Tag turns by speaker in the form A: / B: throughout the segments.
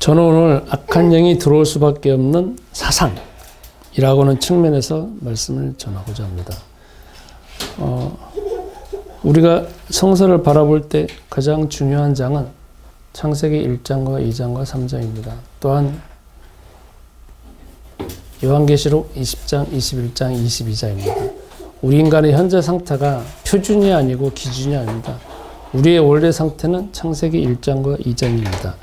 A: 저는 오늘 악한 영이 들어올 수밖에 없는 사상이라고는 측면에서 말씀을 전하고자 합니다. 우리가 성서를 바라볼 때 가장 중요한 장은 창세기 1장과 2장과 3장입니다. 또한 요한계시록 20장, 21장, 22장입니다. 우리 인간의 현재 상태가 표준이 아니고 기준이 아닙니다. 우리의 원래 상태는 창세기 1장과 2장입니다.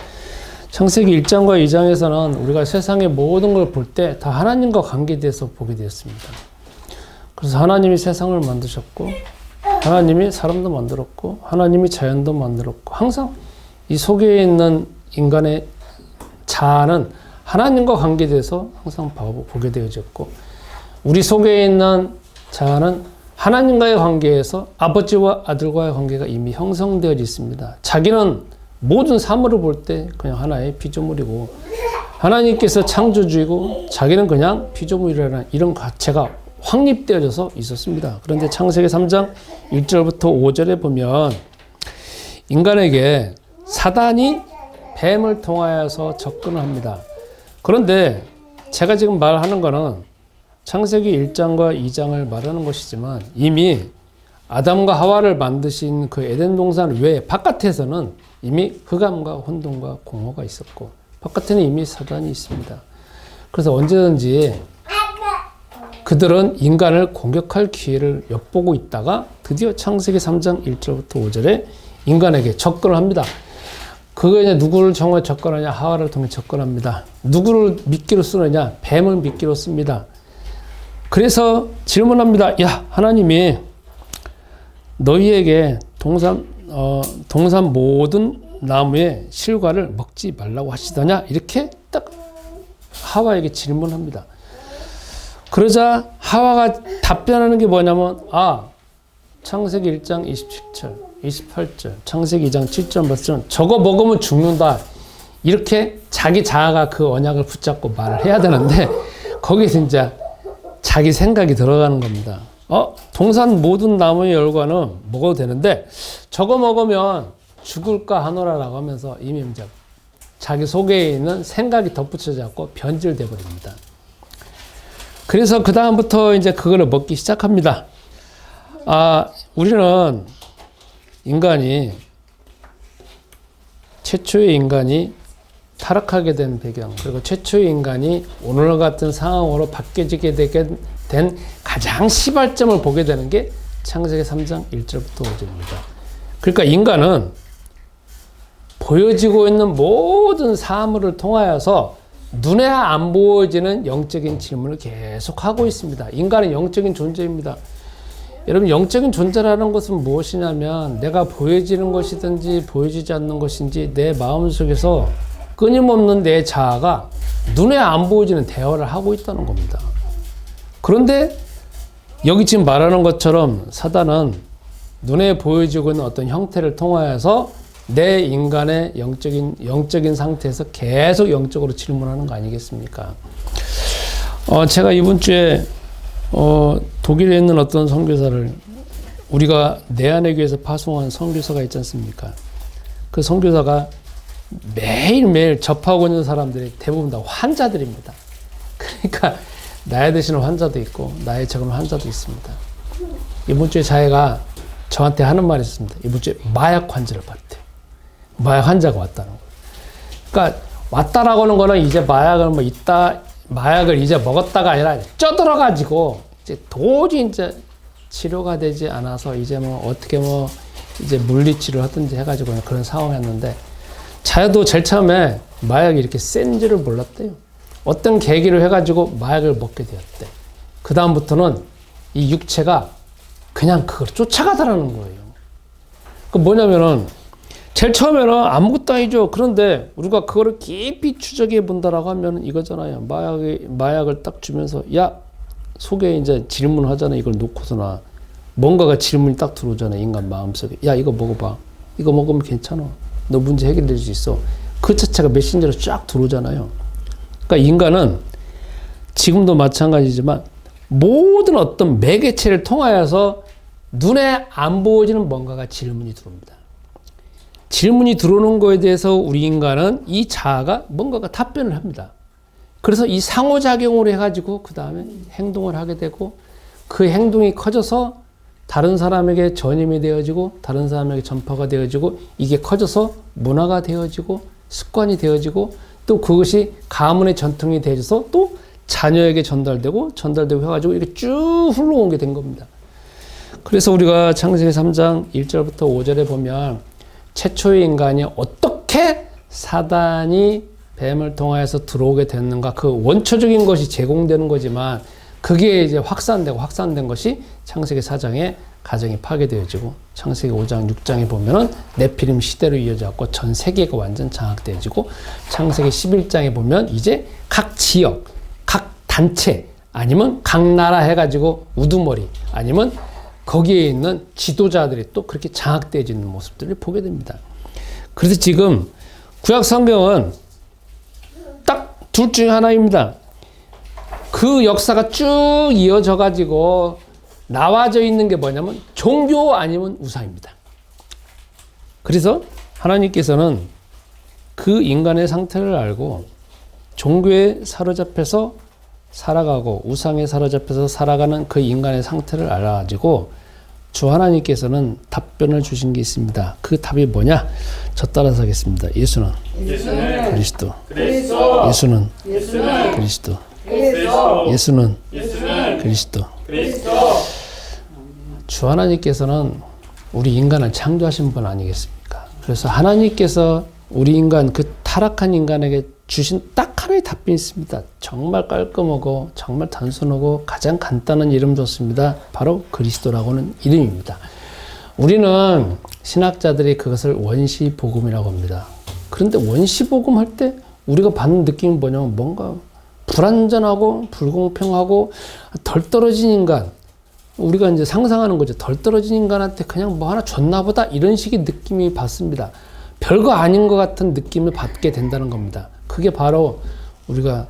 A: 창세기 1장과 2장에서는 우리가 세상의 모든 걸 볼 때 다 하나님과 관계돼서 보게 되었습니다. 그래서 하나님이 세상을 만드셨고 하나님이 사람도 만들었고 하나님이 자연도 만들었고 항상 이 속에 있는 인간의 자아는 하나님과 관계돼서 항상 보게 되어졌고 우리 속에 있는 자아는 하나님과의 관계에서 아버지와 아들과의 관계가 이미 형성되어 있습니다. 자기는 모든 사물을 볼 때 그냥 하나의 피조물이고 하나님께서 창조주이고 자기는 그냥 피조물이라는 이런 가치가 확립되어져서 있었습니다. 그런데 창세기 3장 1절부터 5절에 보면 인간에게 사단이 뱀을 통하여서 접근을 합니다. 그런데 제가 지금 말하는 거는 창세기 1장과 2장을 말하는 것이지만 이미 아담과 하와를 만드신 그 에덴 동산 외 바깥에서는 이미 흑암과 혼돈과 공허가 있었고 바깥에는 이미 사단이 있습니다. 그래서 언제든지 그들은 인간을 공격할 기회를 엿보고 있다가 드디어 창세기 3장 1절부터 5절에 인간에게 접근을 합니다. 그거 이제 누구를 통해 접근하냐? 하와를 통해 접근합니다. 누구를 미끼로 쓰느냐? 뱀을 미끼로 씁니다. 그래서 질문합니다. 야, 하나님이 너희에게 동산 모든 나무의 실과를 먹지 말라고 하시더냐? 이렇게 딱 하와에게 질문합니다. 그러자 하와가 답변하는 게 뭐냐면 창세기 1장 27절, 28절, 창세기 2장 7절 말씀은 저거 먹으면 죽는다. 이렇게 자기 자아가 그 언약을 붙잡고 말을 해야 되는데 거기서 이제 자기 생각이 들어가는 겁니다. 동산 모든 나무의 열과는 먹어도 되는데 저거 먹으면 죽을까 하노라라고 하면서 이미 이제 자기 속에 있는 생각이 덧붙여져 갖고 변질돼 버립니다. 그래서 그 다음부터 이제 그거를 먹기 시작합니다. 우리는 최초의 인간이 타락하게 된 배경, 그리고 최초의 인간이 오늘 같은 상황으로 바뀌어지게 된 가장 시발점을 보게 되는 게 창세기 3장 1절부터 5절입니다. 그러니까 인간은 보여지고 있는 모든 사물을 통하여서 눈에 안 보여지는 영적인 질문을 계속 하고 있습니다. 인간은 영적인 존재입니다. 여러분, 영적인 존재라는 것은 무엇이냐면 내가 보여지는 것이든지 보여지지 않는 것인지 내 마음속에서 끊임없는 내 자아가 눈에 안 보여지는 대화를 하고 있다는 겁니다. 그런데 여기 지금 말하는 것처럼 사단은 눈에 보여지고 있는 어떤 형태를 통하여서 내 인간의 영적인 상태에서 계속 영적으로 질문하는 거 아니겠습니까? 제가 이번 주에 독일에 있는 어떤 선교사를 우리가 내한의 교회에서 파송한 선교사가 있지 않습니까? 그 선교사가 매일매일 접하고 있는 사람들이 대부분 다 환자들입니다. 그러니까 나이 드시는 환자도 있고 나이 적은 환자도 있습니다. 이번 주에 자기가 저한테 하는 말이 있습니다. 이번 주에 마약 환자를 봤대요. 마약 환자가 왔다는 거예요. 그러니까 왔다라고 하는 거는 이제 마약을 이제 먹었다가 아니라 쪄들어가지고 이제 도저히 이제 치료가 되지 않아서 이제 이제 물리치료를 하든지 해가지고 그런 상황이었는데 자기도 제일 처음에 마약이 이렇게 센 줄을 몰랐대요. 어떤 계기로 해가지고 마약을 먹게 되었대. 그 다음부터는 이 육체가 그냥 그걸 쫓아가더라는 거예요. 그 뭐냐면은 제일 처음에는 아무것도 아니죠. 그런데 우리가 그거를 깊이 추적해 본다라고 하면 이거잖아요. 마약을 딱 주면서 속에 이제 질문하잖아요. 이걸 놓고서나 뭔가가 질문이 딱 들어오잖아요. 인간 마음속에. 이거 먹어봐. 이거 먹으면 괜찮아. 너 문제 해결될 수 있어. 그 자체가 메신저로 쫙 들어오잖아요. 그러니까 인간은 지금도 마찬가지지만 모든 어떤 매개체를 통하여서 눈에 안 보여지는 뭔가가 질문이 들어옵니다. 질문이 들어오는 거에 대해서 우리 인간은 이 자아가 뭔가가 답변을 합니다. 그래서 이 상호작용을 해가지고 그 다음에 행동을 하게 되고 그 행동이 커져서 다른 사람에게 전염이 되어지고 다른 사람에게 전파가 되어지고 이게 커져서 문화가 되어지고 습관이 되어지고 또 그것이 가문의 전통이 되어져서 또 자녀에게 전달되고 해가지고 이렇게 쭉 흘러오게 된 겁니다. 그래서 우리가 창세기 3장 1절부터 5절에 보면 최초의 인간이 어떻게 사단이 뱀을 통하여서 들어오게 됐는가 그 원초적인 것이 제공되는 거지만 그게 이제 확산된 것이 창세기 4장에 가정이 파괴되어지고 창세기 5장 6장에 보면은 네피림 시대로 이어져갖고 전 세계가 완전 장악되어지고 창세기 11장에 보면 이제 각 지역, 각 단체 아니면 각 나라 해가지고 우두머리 아니면 거기에 있는 지도자들이 또 그렇게 장악되어지는 모습들을 보게 됩니다. 그래서 지금 구약 성경은 딱 둘 중에 하나입니다. 그 역사가 쭉 이어져 가지고 나와져 있는 게 뭐냐면 종교 아니면 우상입니다. 그래서 하나님께서는 그 인간의 상태를 알고 종교에 사로잡혀서 살아가고 우상에 사로잡혀서 살아가는 그 인간의 상태를 알아가지고 주 하나님께서는 답변을 주신 게 있습니다. 그 답이 뭐냐? 저 따라서 하겠습니다. 예수는 그리스도. 예수는 그리스도. 예수는 그리스도. 주 하나님께서는 우리 인간을 창조하신 분 아니겠습니까? 그래서 하나님께서 우리 인간 그 타락한 인간에게 주신 딱 하나의 답변이 있습니다. 정말 깔끔하고 정말 단순하고 가장 간단한 이름 좋습니다. 바로 그리스도라고는 이름입니다. 우리는 신학자들이 그것을 원시복음이라고 합니다. 그런데 원시복음 할 때 우리가 받는 느낌은 뭐냐면 뭔가 불완전하고 불공평하고 덜 떨어진 인간, 우리가 이제 상상하는 거죠. 덜 떨어진 인간한테 그냥 뭐 하나 줬나 보다 이런 식의 느낌이 받습니다. 별거 아닌 것 같은 느낌을 받게 된다는 겁니다. 그게 바로 우리가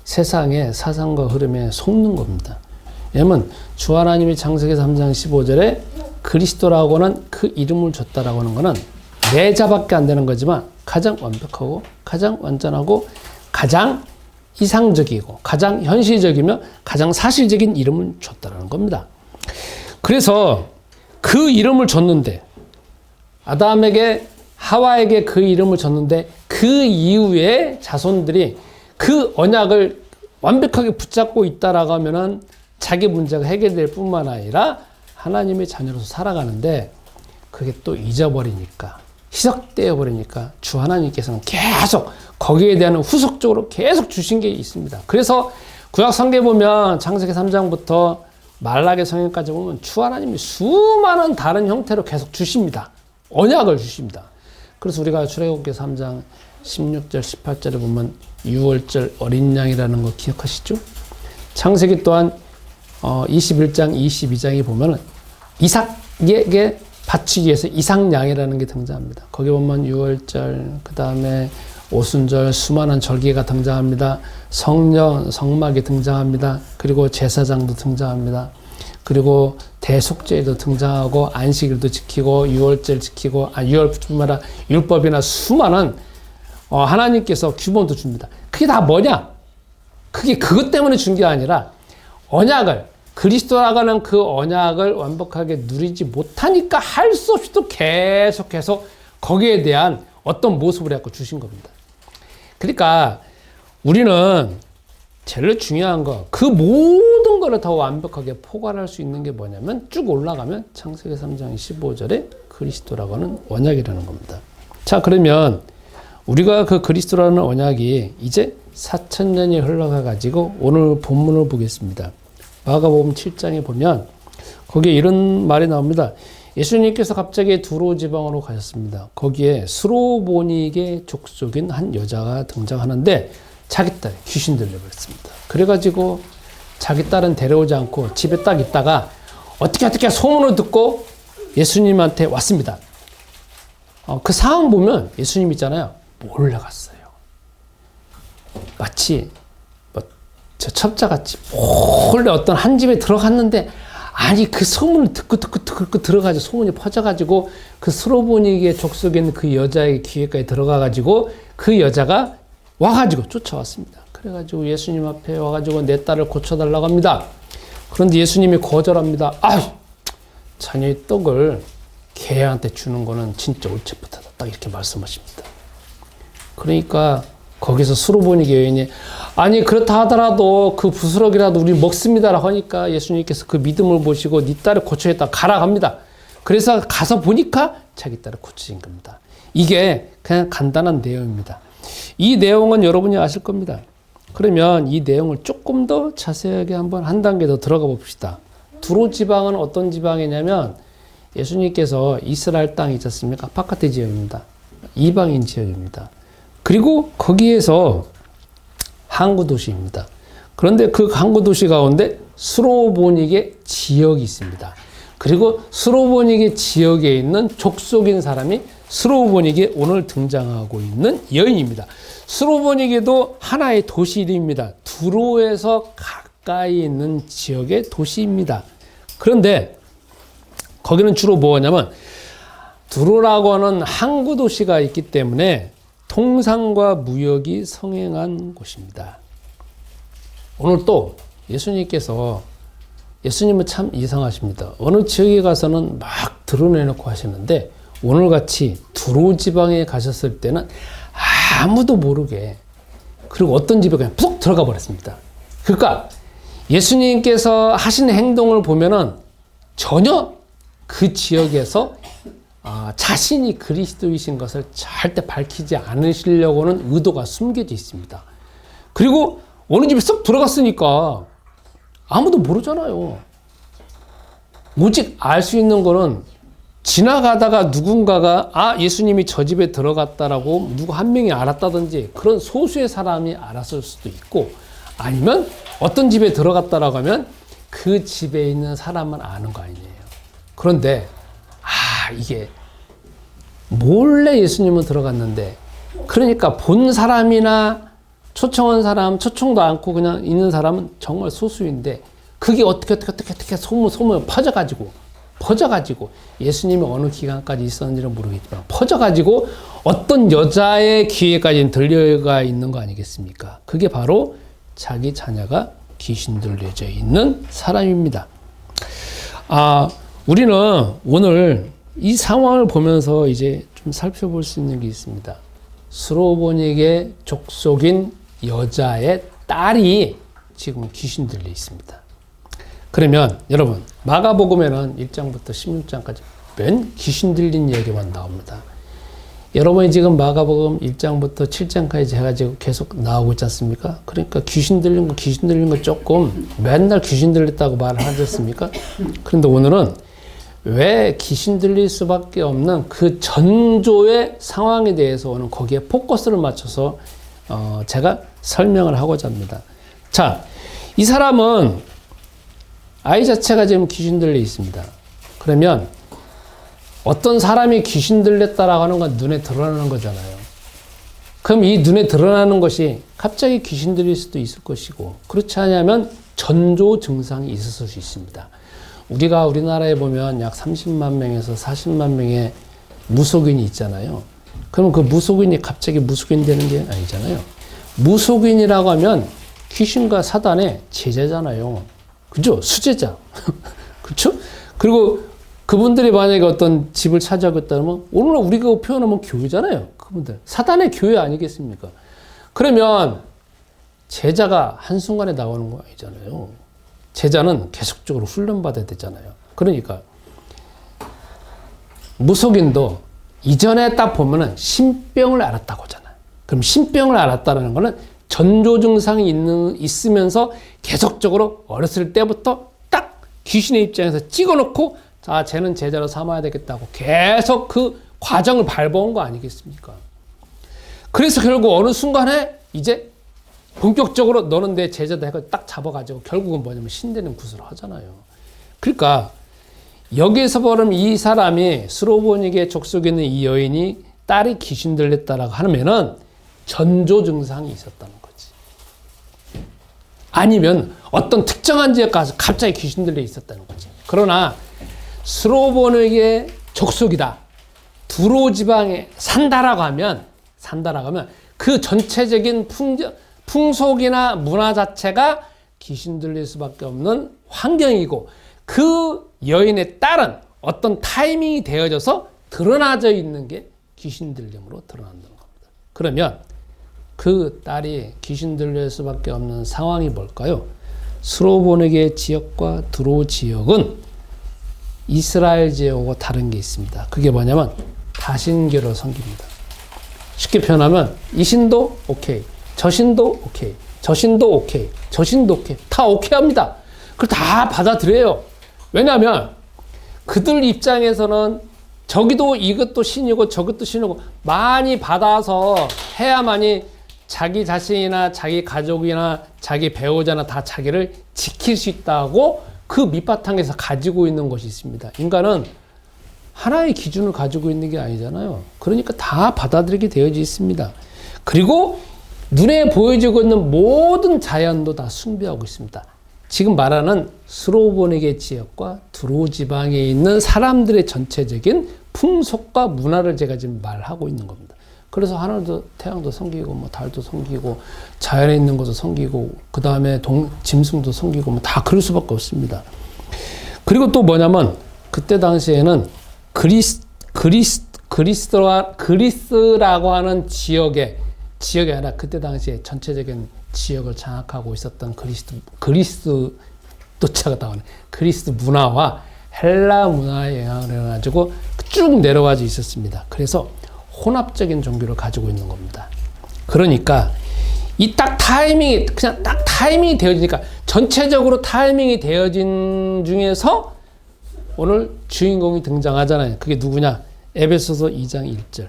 A: 세상의 사상과 흐름에 속는 겁니다. 왜냐면 주 하나님이 창세기 3장 15절에 그리스도라고는 그 이름을 줬다라고 하는 거는 네 자밖에 안 되는 거지만 가장 완벽하고 가장 완전하고 가장 이상적이고 가장 현실적이며 가장 사실적인 이름을 줬다라는 겁니다. 그래서 그 이름을 줬는데 아담에게 하와에게 그 이름을 줬는데 그 이후에 자손들이 그 언약을 완벽하게 붙잡고 있다라고 하면은 자기 문제가 해결될 뿐만 아니라 하나님의 자녀로서 살아가는데 그게 또 잊어버리니까 희석되어 버리니까 주 하나님께서는 계속 거기에 대한 후속적으로 계속 주신 게 있습니다. 그래서 구약 성경에 보면 창세기 3장부터 말라기 성경까지 보면 주 하나님이 수많은 다른 형태로 계속 주십니다. 언약을 주십니다. 그래서 우리가 출애굽기 3장 16절 18절에 보면 6월절 어린 양이라는 거 기억하시죠? 창세기 또한 21장 22장에 보면 이삭에게 바치기 위해서 이삭양이라는 게 등장합니다. 거기 보면 6월절 그 다음에 오순절 수많은 절기가 등장합니다. 성령 성막이 등장합니다. 그리고 제사장도 등장합니다. 그리고 대속죄도 등장하고 안식일도 지키고 6월절 지키고 6월뿐만 아니라 율법이나 수많은 하나님께서 규범도 줍니다. 그게 다 뭐냐? 그게 그것 때문에 준 게 아니라 언약을 그리스도라고 하는 그 언약을 완벽하게 누리지 못하니까 할 수 없이 또 계속해서 거기에 대한 어떤 모습을 갖고 주신 겁니다. 그러니까 우리는 제일 중요한 거, 그 모든 거를 더 완벽하게 포괄할 수 있는 게 뭐냐면 쭉 올라가면 창세기 3장 15절에 그리스도라고 하는 언약이라는 겁니다. 자, 그러면 우리가 그 그리스도라는 언약이 이제 4,000년이 흘러가 가지고 오늘 본문을 보겠습니다. 마가복음 7장에 보면 거기에 이런 말이 나옵니다. 예수님께서 갑자기 두로 지방으로 가셨습니다. 거기에 스로보닉의 족속인 한 여자가 등장하는데 자기 딸 귀신 들려버렸습니다. 그래가지고 자기 딸은 데려오지 않고 집에 딱 있다가 어떻게 소문을 듣고 예수님한테 왔습니다. 그 상황 보면 예수님 있잖아요. 몰려갔어요. 마치 저 첩자같이 몰래 어떤 한 집에 들어갔는데 아니 그 소문을 듣고 들어가지고 소문이 퍼져가지고 그 스로보니게 족속에 있는 그 여자의 귀에까지 들어가가지고 그 여자가 와가지고 쫓아왔습니다. 그래가지고 예수님 앞에 와가지고 내 딸을 고쳐달라고 합니다. 그런데 예수님이 거절합니다. 아, 자녀의 떡을 개한테 주는 거는 진짜 옳지 못하다. 딱 이렇게 말씀하십니다. 그러니까 거기서 스로보니 여인이 아니 그렇다 하더라도 그 부스러기라도 우리 먹습니다라고 하니까 예수님께서 그 믿음을 보시고 네 딸을 고쳐야겠다 가라 합니다. 그래서 가서 보니까 자기 딸을 고쳐진 겁니다. 이게 그냥 간단한 내용입니다. 이 내용은 여러분이 아실 겁니다. 그러면 이 내용을 조금 더 자세하게 한번 한 단계 더 들어가 봅시다. 두로 지방은 어떤 지방이냐면 예수님께서 이스라엘 땅이 있지 않습니까? 바깥의 지역입니다. 이방인 지역입니다. 그리고 거기에서 항구 도시입니다. 그런데 그 항구 도시 가운데 스로보닉의 지역이 있습니다. 그리고 스로보닉의 지역에 있는 족속인 사람이 스로보닉에 오늘 등장하고 있는 여인입니다. 스로보닉에도 하나의 도시 이름입니다. 두로에서 가까이 있는 지역의 도시입니다. 그런데 거기는 주로 뭐냐면 두로라고 하는 항구 도시가 있기 때문에 통상과 무역이 성행한 곳입니다. 오늘 또 예수님께서 예수님은 참 이상하십니다. 어느 지역에 가서는 막 드러내놓고 하시는데 오늘같이 두로 지방에 가셨을 때는 아무도 모르게 그리고 어떤 집에 그냥 푹 들어가 버렸습니다. 그러니까 예수님께서 하신 행동을 보면은 전혀 그 지역에서 자신이 그리스도이신 것을 절대 밝히지 않으시려고는 의도가 숨겨져 있습니다. 그리고 어느 집에 쏙 들어갔으니까 아무도 모르잖아요. 오직 알 수 있는 거는 지나가다가 누군가가 예수님이 저 집에 들어갔다라고 누구 한 명이 알았다든지 그런 소수의 사람이 알았을 수도 있고 아니면 어떤 집에 들어갔다라고 하면 그 집에 있는 사람만 아는 거 아니에요. 그런데 이게 몰래 예수님은 들어갔는데 그러니까 본 사람이나 초청한 사람, 초청도 않고 그냥 있는 사람은 정말 소수인데 그게 어떻게 소문 퍼져가지고 예수님이 어느 기간까지 있었는지는 모르겠지만 퍼져가지고 어떤 여자의 귀에까지 들려가 있는 거 아니겠습니까? 그게 바로 자기 자녀가 귀신 들려져 있는 사람입니다. 우리는 오늘 이 상황을 보면서 이제 좀 살펴볼 수 있는 게 있습니다. 스로보닉의 족속인 여자의 딸이 지금 귀신 들려 있습니다. 그러면 여러분 마가복음에는 1장부터 16장까지 맨 귀신 들린 얘기만 나옵니다. 여러분이 지금 마가복음 1장부터 7장까지 해가지고 계속 나오고 있지 않습니까? 그러니까 귀신 들린 거 조금 맨날 귀신 들렸다고 말을 하지 않습니까? 그런데 오늘은 왜 귀신 들릴 수밖에 없는 그 전조의 상황에 대해서 오늘 거기에 포커스를 맞춰서 제가 설명을 하고자 합니다. 자, 이 사람은 아이 자체가 지금 귀신 들려 있습니다. 그러면 어떤 사람이 귀신 들렸다라고 하는 건 눈에 드러나는 거잖아요. 그럼 이 눈에 드러나는 것이 갑자기 귀신 들릴 수도 있을 것이고 그렇지 않으면 전조 증상이 있을 수 있습니다. 우리가 우리나라에 보면 약 30만 명에서 40만 명의 무속인이 있잖아요. 그럼 그 무속인이 갑자기 무속인 되는 게 아니잖아요. 무속인이라고 하면 귀신과 사단의 제자잖아요. 그죠? 수제자. 그렇죠? 그리고 그분들이 만약에 어떤 집을 차지하겠다면 오늘 우리가 표현하면 교회잖아요. 그분들. 사단의 교회 아니겠습니까? 그러면 제자가 한순간에 나오는 거 아니잖아요. 제자는 계속적으로 훈련받아야 되잖아요. 그러니까 무속인도 이전에 딱 보면은 신병을 알았다고 하잖아요. 그럼 신병을 알았다는 거는 전조 증상이 있으면서 계속적으로 어렸을 때부터 딱 귀신의 입장에서 찍어놓고 자, 쟤는 제자로 삼아야 되겠다고 계속 그 과정을 밟아온 거 아니겠습니까? 그래서 결국 어느 순간에 이제 본격적으로 너는 내 제자다 해서 딱 잡아가지고 결국은 뭐냐면 신되는 구슬을 하잖아요. 그러니까 여기에서 보면 이 사람이 스로보닉의 족속에 있는 이 여인이 딸이 귀신 들렸다라고 하면은 전조 증상이 있었다는 거지. 아니면 어떤 특정한 지역 가서 갑자기 귀신 들려 있었다는 거지. 그러나 스로보닉의 족속이다. 두로 지방에 산다라고 하면 그 전체적인 풍속이나 문화 자체가 귀신 들릴 수밖에 없는 환경이고 그 여인의 딸은 어떤 타이밍이 되어져서 드러나져 있는 게 귀신 들림으로 드러난다는 겁니다. 그러면 그 딸이 귀신 들릴 수밖에 없는 상황이 뭘까요? 스로보닉의 지역과 두로 지역은 이스라엘 지역하고 다른 게 있습니다. 그게 뭐냐면 다신교를 섬깁니다. 쉽게 표현하면 이 신도 오케이, 저 신도 오케이, 저 신도 오케이, 저 신도 오케이, 다 오케이 합니다. 그걸 다 받아들여요. 왜냐하면 그들 입장에서는 저기도 이것도 신이고 저것도 신이고 많이 받아서 해야만이 자기 자신이나 자기 가족이나 자기 배우자나 다 자기를 지킬 수 있다고 그 밑바탕에서 가지고 있는 것이 있습니다. 인간은 하나의 기준을 가지고 있는 게 아니잖아요. 그러니까 다 받아들이게 되어져 있습니다. 그리고 눈에 보여지고 있는 모든 자연도 다 숭배하고 있습니다. 지금 말하는 스로보닉의 지역과 두로 지방에 있는 사람들의 전체적인 풍속과 문화를 제가 지금 말하고 있는 겁니다. 그래서 하늘도 태양도 섬기고 뭐 달도 섬기고 자연에 있는 것도 섬기고 그 다음에 짐승도 섬기고 뭐 다 그럴 수밖에 없습니다. 그리고 또 뭐냐면 그때 당시에는 그리스라고 하는 지역이 아니라 그때 당시에 전체적인 지역을 장악하고 있었던 그리스 문화와 헬라 문화의 영향을 해가지고 쭉 내려와져 있었습니다. 그래서 혼합적인 종교를 가지고 있는 겁니다. 그러니까 이 딱 타이밍이 그냥 딱 타이밍이 되어지니까 전체적으로 타이밍이 되어진 중에서 오늘 주인공이 등장하잖아요. 그게 누구냐? 에베소서 2장 1절.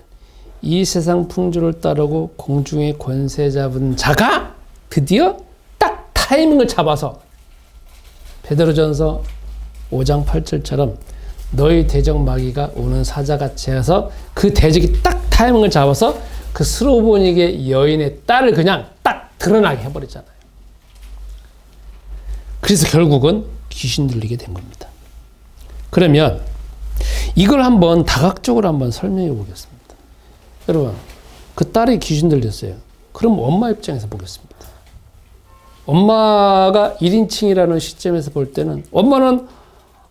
A: 이 세상 풍조를 따르고 공중의 권세 잡은 자가 드디어 딱 타이밍을 잡아서 베드로전서 5장 8절처럼 너희 대적 마귀가 오는 사자같이 해서 그 대적이 딱 타이밍을 잡아서 그 스로보닉의 여인의 딸을 그냥 딱 드러나게 해버리잖아요. 그래서 결국은 귀신 들리게 된 겁니다. 그러면 이걸 한번 다각적으로 한번 설명해 보겠습니다. 여러분, 그 딸이 귀신 들렸어요. 그럼 엄마 입장에서 보겠습니다. 엄마가 1인칭이라는 시점에서 볼 때는 엄마는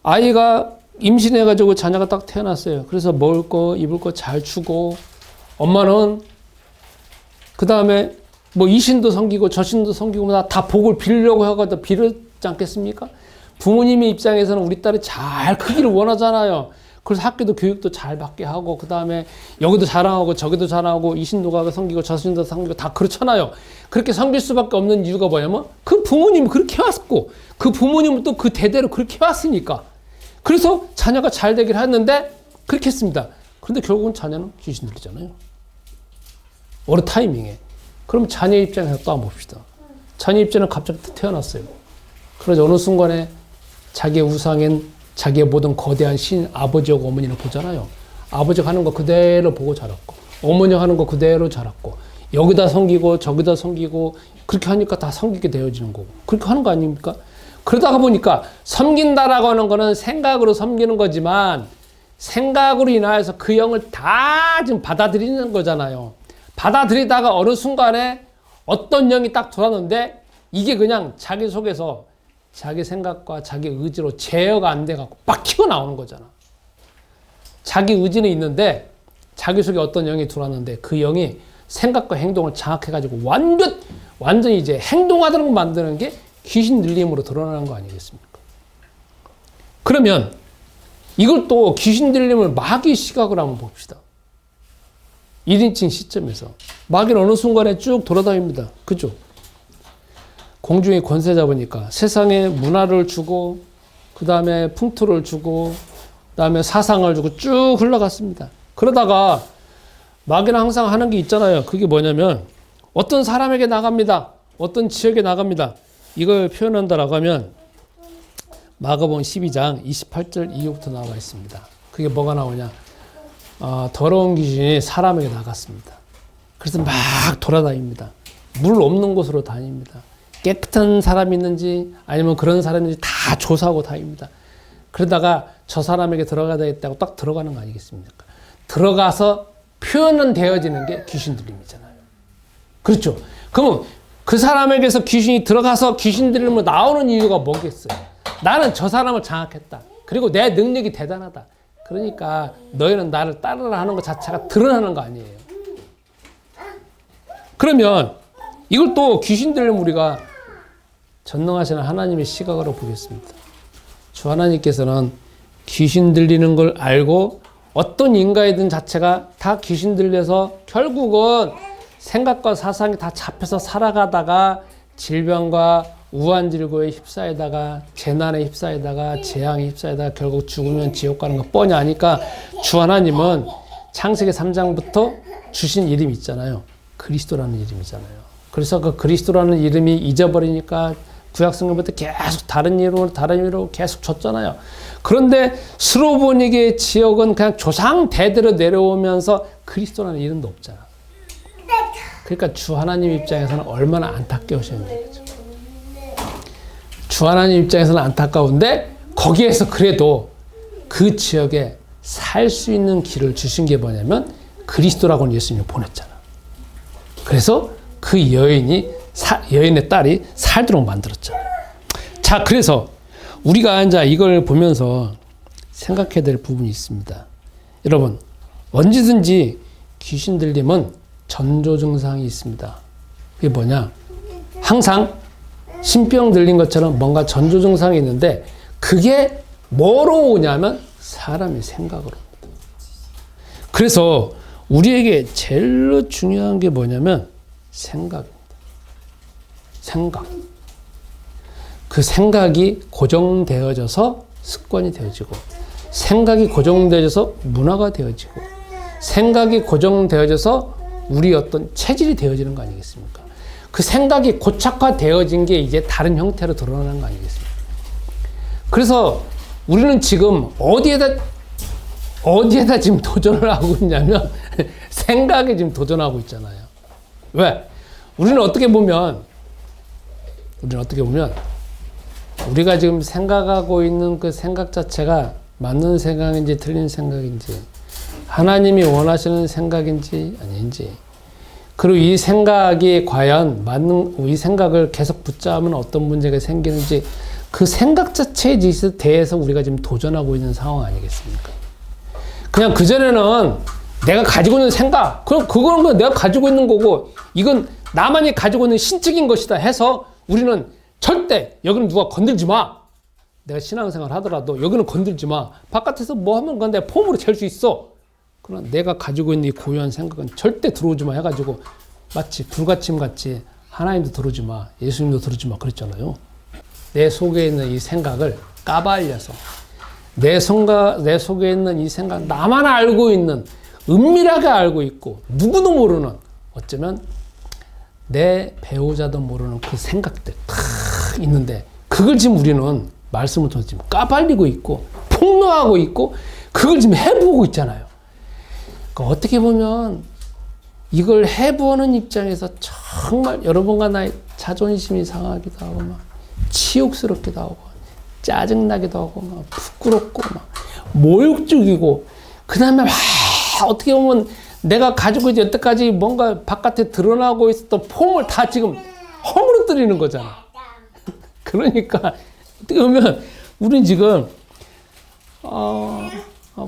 A: 아이가 임신해가지고 자녀가 딱 태어났어요. 그래서 먹을 거, 입을 거 잘 주고 엄마는 그 다음에 뭐 이 신도 섬기고 저 신도 섬기고 다 복을 빌려고 하거든 빌지 않겠습니까? 부모님의 입장에서는 우리 딸이 잘 크기를 원하잖아요. 그래서 학교도 교육도 잘 받게 하고 그 다음에 여기도 자랑하고 저기도 자랑하고 이 신도 가고 섬기고 저 신도 섬기고 다 그렇잖아요. 그렇게 섬길 수밖에 없는 이유가 뭐냐면 그 부모님이 그렇게 해왔고 그 부모님은 또 그 대대로 그렇게 해왔으니까. 그래서 자녀가 잘 되기를 했는데 그렇게 했습니다. 그런데 결국은 자녀는 귀신 들리잖아요. 어느 타이밍에. 그럼 자녀 입장에서 또 한번 봅시다. 자녀 입장은 갑자기 태어났어요. 그래서 어느 순간에 자기의 우상인 자기의 모든 거대한 신 아버지하고 어머니를 보잖아요. 아버지가 하는 거 그대로 보고 자랐고 어머니가 하는 거 그대로 자랐고 여기다 섬기고 저기다 섬기고 그렇게 하니까 다 섬기게 되어지는 거고 그렇게 하는 거 아닙니까? 그러다가 보니까 섬긴다라고 하는 거는 생각으로 섬기는 거지만 생각으로 인하여서 그 영을 다 지금 받아들이는 거잖아요. 받아들이다가 어느 순간에 어떤 영이 딱 돌았는데 이게 그냥 자기 속에서 자기 생각과 자기 의지로 제어가 안 돼갖고 막 튀어나오는 거잖아. 자기 의지는 있는데 자기 속에 어떤 영이 들어왔는데 그 영이 생각과 행동을 장악해가지고 완전히 이제 행동하도록 만드는 게 귀신 들림으로 드러나는 거 아니겠습니까? 그러면 이걸 또 귀신 들림을 마귀 시각으로 한번 봅시다. 1인칭 시점에서. 마귀는 어느 순간에 쭉 돌아다닙니다. 그죠? 공중에 권세 잡으니까 세상에 문화를 주고 그 다음에 풍토를 주고 그 다음에 사상을 주고 쭉 흘러갔습니다. 그러다가 마귀는 항상 하는 게 있잖아요. 그게 뭐냐면 어떤 사람에게 나갑니다. 어떤 지역에 나갑니다. 이걸 표현한다라고 하면 마가복음 12장 28절 이후부터 나와 있습니다. 그게 뭐가 나오냐? 더러운 귀신이 사람에게 나갔습니다. 그래서 막 돌아다닙니다. 물 없는 곳으로 다닙니다. 깨끗한 사람이 있는지 아니면 그런 사람인지 다 조사하고 다닙니다. 그러다가 저 사람에게 들어가야 되겠다고 딱 들어가는 거 아니겠습니까? 들어가서 표현은 되어지는 게 귀신 들림이잖아요. 그렇죠? 그러면 그 사람에게서 귀신이 들어가서 귀신 들림으로 나오는 이유가 뭐겠어요? 나는 저 사람을 장악했다. 그리고 내 능력이 대단하다. 그러니까 너희는 나를 따르라 하는 것 자체가 드러나는 거 아니에요. 그러면 이걸 또 귀신 들림 우리가 전능하시는 하나님의 시각으로 보겠습니다. 주 하나님께서는 귀신 들리는 걸 알고 어떤 인간이든 자체가 다 귀신 들려서 결국은 생각과 사상이 다 잡혀서 살아가다가 질병과 우환질고에 휩싸이다가 재난에 휩싸이다가 재앙에 휩싸이다가 결국 죽으면 지옥 가는 거 뻔히 아니까 주 하나님은 창세기 3장부터 주신 이름이 있잖아요. 그리스도라는 이름이잖아요. 그래서 그 그리스도라는 이름이 잊어버리니까 구약성경부터 계속 다른 이름으로 계속 줬잖아요. 그런데 스로보닉의 지역은 그냥 조상 대대로 내려오면서 그리스도라는 이름도 없잖아. 그러니까 주 하나님 입장에서는 얼마나 안타까우셨는지. 주 하나님 입장에서는 안타까운데 거기에서 그래도 그 지역에 살 수 있는 길을 주신 게 뭐냐면 그리스도라고는 예수님을 보냈잖아. 그래서 그 여인의 딸이 살도록 만들었잖아요. 자, 그래서 우리가 이제 이걸 보면서 생각해야 될 부분이 있습니다. 여러분, 언제든지 귀신 들림은 전조 증상이 있습니다. 그게 뭐냐? 항상 신병 들린 것처럼 뭔가 전조 증상이 있는데 그게 뭐로 오냐면 사람의 생각으로 옵니다. 그래서 우리에게 제일 중요한 게 뭐냐면 생각입니다. 생각. 그 생각이 고정되어져서 습관이 되어지고 생각이 고정되어져서 문화가 되어지고 생각이 고정되어져서 우리 어떤 체질이 되어지는 거 아니겠습니까? 그 생각이 고착화되어진 게 이제 다른 형태로 드러나는 거 아니겠습니까? 그래서 우리는 지금 어디에다 지금 도전을 하고 있냐면 생각에 지금 도전하고 있잖아요. 왜? 우리는 어떻게 보면 우리가 지금 생각하고 있는 그 생각 자체가 맞는 생각인지 틀린 생각인지 하나님이 원하시는 생각인지 아닌지 그리고 이 생각이 과연 이 생각을 계속 붙잡으면 어떤 문제가 생기는지 그 생각 자체에 대해서 우리가 지금 도전하고 있는 상황 아니겠습니까? 그냥 그전에는 내가 가지고 있는 생각, 그거는 내가 가지고 있는 거고 이건 나만이 가지고 있는 신적인 것이다 해서 우리는 절대 여기는 누가 건들지 마. 내가 신앙생활 하더라도 여기는 건들지 마. 바깥에서 뭐 하면 그건 내가 폼으로 잴 수 있어. 그러나 내가 가지고 있는 이 고유한 생각은 절대 들어오지 마 해가지고 마치 불가침같이 하나님도 들어오지 마, 예수님도 들어오지 마 그랬잖아요. 내 속에 있는 이 생각을 까발려서 내 속에 있는 이 생각 나만 알고 있는 은밀하게 알고 있고 누구도 모르는 어쩌면 내 배우자도 모르는 그 생각들 탁 있는데 그걸 지금 우리는 말씀을 통해서 지금 까발리고 있고 폭로하고 있고 그걸 지금 해보고 있잖아요. 그러니까 어떻게 보면 이걸 해보는 입장에서 정말 여러분과 나의 자존심이 상하기도 하고 막 치욕스럽기도 하고 짜증나기도 하고 막 부끄럽고 막 모욕적이고 그 다음에 막 어떻게 보면 내가 가지고 이제 여태까지 뭔가 바깥에 드러나고 있었던 폼을 다 지금 허물어뜨리는 거잖아. 그러니까 어떻게 보면 우린 지금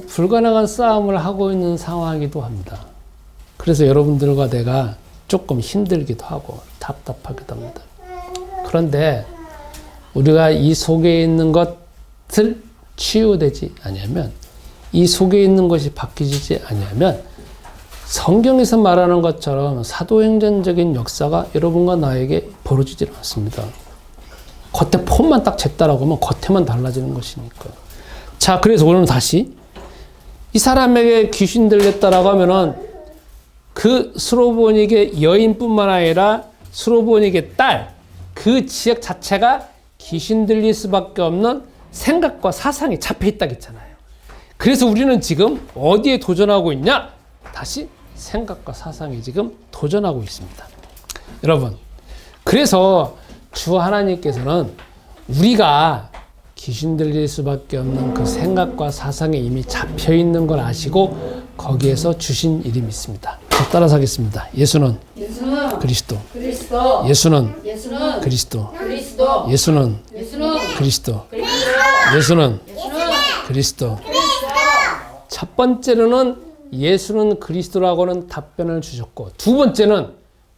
A: 불가능한 싸움을 하고 있는 상황이기도 합니다. 그래서 여러분들과 내가 조금 힘들기도 하고 답답하기도 합니다. 그런데 우리가 이 속에 있는 것을 치유되지 아니하면 이 속에 있는 것이 바뀌지 아니하면 성경에서 말하는 것처럼 사도행전적인 역사가 여러분과 나에게 벌어지지 않습니다. 겉에 폼만 딱 쟀다라고 하면 겉에만 달라지는 것이니까. 자, 그래서 오늘 다시 이 사람에게 귀신 들렸다라고 하면은 그 스로보닉의 여인뿐만 아니라 스로보닉의 딸, 그 지역 자체가 귀신 들릴 수밖에 없는 생각과 사상이 잡혀 있다고 했잖아요. 그래서 우리는 지금 어디에 도전하고 있냐? 다시 생각과 사상에 지금 도전하고 있습니다. 여러분, 그래서 주 하나님께서는 우리가 귀신 들릴 수밖에 없는 그 생각과 사상에 이미 잡혀 있는 걸 아시고 거기에서 주신 이름이 있습니다. 저 따라서 하겠습니다. 예수는 그리스도. 예수는 그리스도. 예수는 그리스도. 예수는 그리스도. 첫 번째로는 예수는 그리스도라고는 답변을 주셨고, 두 번째는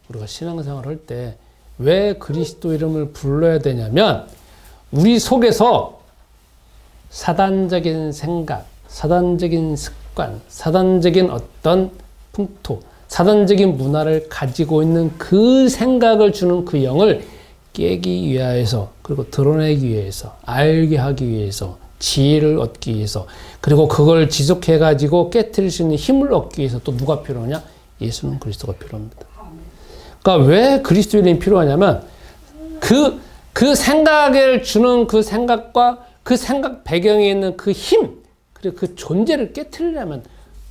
A: 우리가 신앙생활을 할 때 왜 그리스도 이름을 불러야 되냐면, 우리 속에서 사단적인 생각, 사단적인 습관, 사단적인 어떤 풍토, 사단적인 문화를 가지고 있는 그 생각을 주는 그 영을 깨기 위하여서, 그리고 드러내기 위해서, 알게 하기 위해서, 지혜를 얻기 위해서, 그리고 그걸 지속해 가지고 깨트릴 수 있는 힘을 얻기 위해서 또 누가 필요하냐? 예수는 그리스도가 필요합니다. 그러니까 왜 그리스도 이름이 필요하냐면 그 생각을 주는 그 생각과 그 생각 배경에 있는 그 힘, 그리고 그 존재를 깨트리려면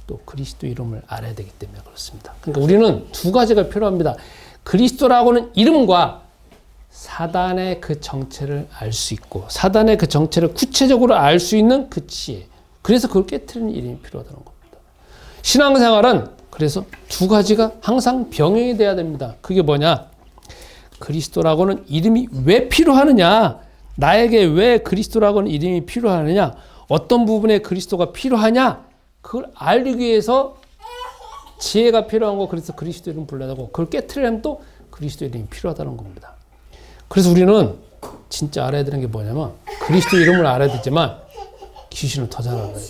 A: 또 그리스도 이름을 알아야 되기 때문에 그렇습니다. 그러니까 우리는 두 가지가 필요합니다. 그리스도라고는 이름과 사단의 그 정체를 알 수 있고, 사단의 그 정체를 구체적으로 알 수 있는 그 지혜. 그래서 그걸 깨트리는 이름이 필요하다는 겁니다. 신앙생활은 그래서 두 가지가 항상 병행이 돼야 됩니다. 그게 뭐냐? 그리스도라고는 이름이 왜 필요하느냐? 나에게 왜 그리스도라고는 이름이 필요하느냐? 어떤 부분에 그리스도가 필요하냐? 그걸 알기 위해서 지혜가 필요한 거, 그래서 그리스도 이름 불러야 되고, 그걸 깨트리려면 또 그리스도 이름이 필요하다는 겁니다. 그래서 우리는 진짜 알아야 되는 게 뭐냐면, 그리스도 이름을 알아야 되지만 귀신을 더 잘 알아야 돼요.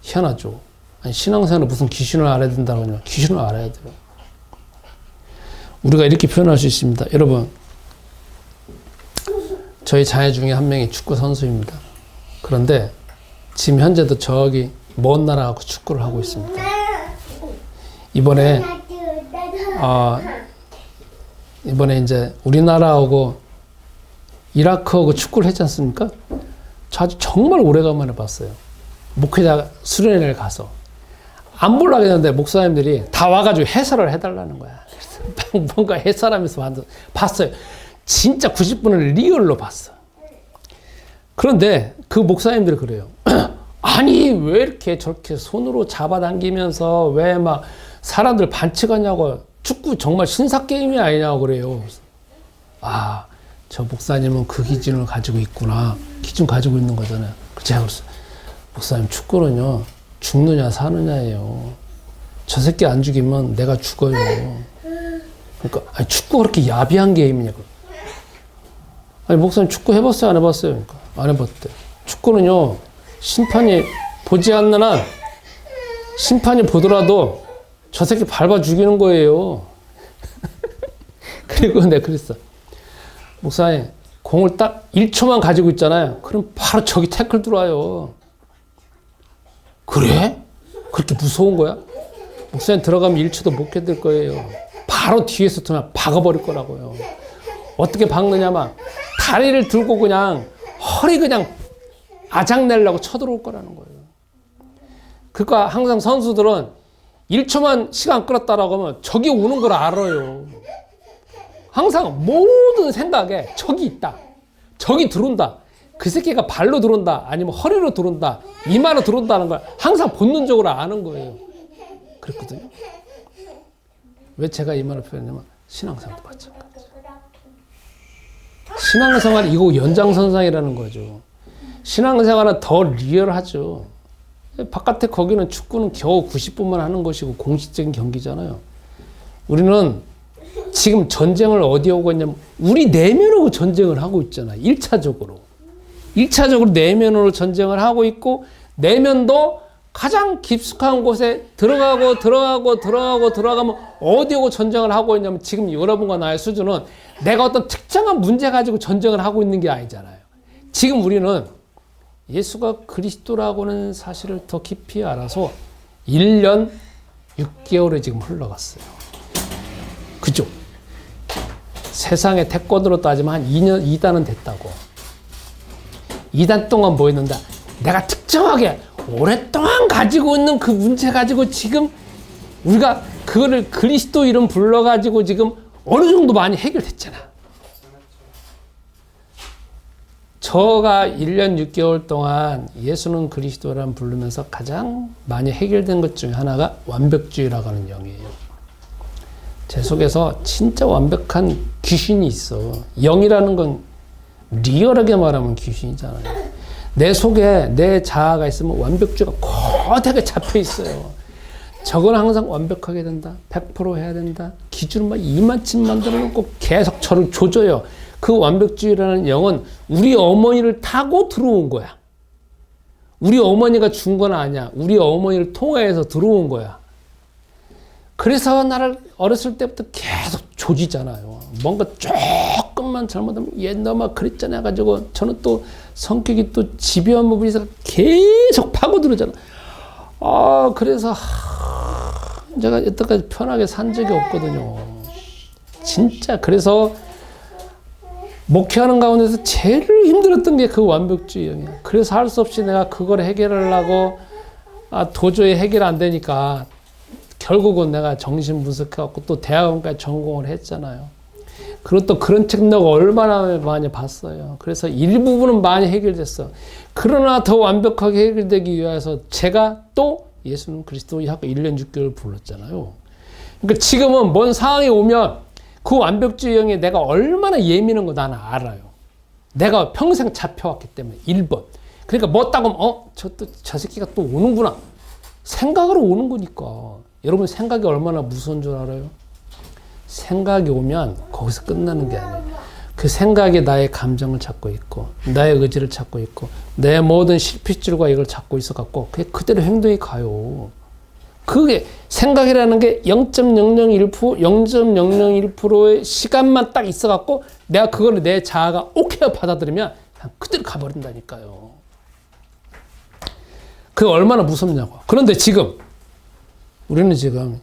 A: 희한하죠? 아니, 신앙생활은 무슨 귀신을 알아야 된다고 하냐? 귀신을 알아야 돼요. 우리가 이렇게 표현할 수 있습니다. 여러분, 저희 자녀 중에 한 명이 축구 선수입니다. 그런데 지금 현재도 저기 먼 나라 가고 축구를 하고 있습니다. 이번에 이제 우리나라하고 이라크하고 축구를 했지 않습니까? 저 아주 정말 오래간만에 봤어요. 목회자 수련회를 가서. 안 보려고 했는데 목사님들이 다 와가지고 해설을 해달라는 거야. 그래서 뭔가 해설하면서 봤어요. 진짜 90분을 리얼로 봤어. 그런데 그 목사님들이 그래요. 아니, 왜 이렇게 저렇게 손으로 잡아당기면서 왜 막 사람들 반칙하냐고, 축구 정말 신사 게임이 아니냐고 그래요. 아, 저 목사님은 그 기준을 가지고 있구나. 기준 가지고 있는 거잖아요. 제가 그랬어요. 목사님, 축구는요, 죽느냐 사느냐예요. 저 새끼 안 죽이면 내가 죽어요. 그러니까 아니, 축구가 그렇게 야비한 게임이냐고. 아니, 목사님 축구 해봤어요? 안 해봤어요? 그러니까 안 해봤대. 축구는요, 심판이 보지 않는 한, 심판이 보더라도 저 새끼 밟아 죽이는 거예요. 그리고 내가 그랬어. 목사님, 공을 딱 1초만 가지고 있잖아요. 그럼 바로 저기 태클 들어와요. 그래? 그렇게 무서운 거야? 목사님 들어가면 1초도 못 견딜 거예요. 바로 뒤에서 그냥 박아버릴 거라고요. 어떻게 박느냐면 다리를 들고 그냥 허리 그냥 아작내려고 쳐들어올 거라는 거예요. 그러니까 항상 선수들은 1초만 시간 끌었다라고 하면 저기 오는 걸 알아요. 항상 모든 생각에 저기 있다. 저기 들어온다. 그 새끼가 발로 들어온다. 아니면 허리로 들어온다. 이마로 들어온다는 걸 항상 본능적으로 아는 거예요. 그랬거든요. 왜 제가 이 말을 표현하냐면 신앙생활도 마찬가지. 신앙생활 이거 연장선상이라는 거죠. 신앙생활은 더 리얼하죠. 바깥에 거기는 축구는 겨우 90분만 하는 것이고 공식적인 경기잖아요. 우리는 지금 전쟁을 어디 하고 있냐면 우리 내면으로 전쟁을 하고 있잖아요. 1차적으로 내면으로 전쟁을 하고 있고, 내면도 가장 깊숙한 곳에 들어가면 어디 하고 전쟁을 하고 있냐면, 지금 여러분과 나의 수준은 내가 어떤 특정한 문제 가지고 전쟁을 하고 있는 게 아니잖아요. 지금 우리는 예수가 그리스도라고는 사실을 더 깊이 알아서 1년 6개월이 지금 흘러갔어요. 그죠? 세상의 태권도로 따지면 한 2단은 됐다고. 2단 동안 뭐 했는데, 내가 특정하게 오랫동안 가지고 있는 그 문제 가지고 지금 우리가 그거를 그리스도 이름 불러가지고 지금 어느 정도 많이 해결됐잖아. 저가 1년 6개월 동안 예수는 그리스도라는 부르면서 가장 많이 해결된 것 중에 하나가 완벽주의라고 하는 영이에요. 제 속에서 진짜 완벽한 귀신이 있어. 영이라는 건 리얼하게 말하면 귀신이잖아요. 내 속에 내 자아가 있으면 완벽주의가 거대하게 잡혀 있어요. 저건 항상 완벽하게 된다. 100% 해야 된다. 기준을 막 이만큼 만들어 놓고 계속 저를 조져요. 그 완벽주의라는 영은 우리 어머니를 타고 들어온 거야. 우리 어머니가 준 건 아니야. 우리 어머니를 통해서 들어온 거야. 그래서 나를 어렸을 때부터 계속 조지잖아요. 뭔가 조금만 잘못하면 얘 너만 그랬잖아 가지고 저는 또 성격이 또 집요한 부분이 있어서 계속 파고들잖아. 그래서 제가 여태까지 편하게 산 적이 없거든요. 진짜 그래서 목회하는 가운데서 제일 힘들었던 게 그 완벽주의 영이야. 그래서 할 수 없이 내가 그걸 해결하려고 도저히 해결 안 되니까 결국은 내가 정신분석해갖고 또 대학원까지 전공을 했잖아요. 그리고 또 그런 책 내가 얼마나 많이 봤어요. 그래서 일부분은 많이 해결됐어. 그러나 더 완벽하게 해결되기 위해서 제가 또 예수는 그리스도 학교 1년 6개월 불렀잖아요. 그러니까 지금은 뭔 상황이 오면 그 완벽주의 영에 내가 얼마나 예민한 거 나는 알아요. 내가 평생 잡혀왔기 때문에 1번. 그러니까 뭐 따고 저 새끼가 또 오는구나. 생각으로 오는 거니까. 여러분 생각이 얼마나 무서운 줄 알아요? 생각이 오면 거기서 끝나는 게 아니에요. 그 생각이 나의 감정을 찾고 있고 나의 의지를 찾고 있고 내 모든 실핏줄과 이걸 찾고 있어갖고 그게 그대로 행동이 가요. 그게 생각이라는 게 0.001%, 0.001%의 시간만 딱 있어갖고 내가 그걸 내 자아가 오케이 받아들이면 그냥 그대로 가버린다니까요. 그게 얼마나 무섭냐고. 그런데 지금 우리는 지금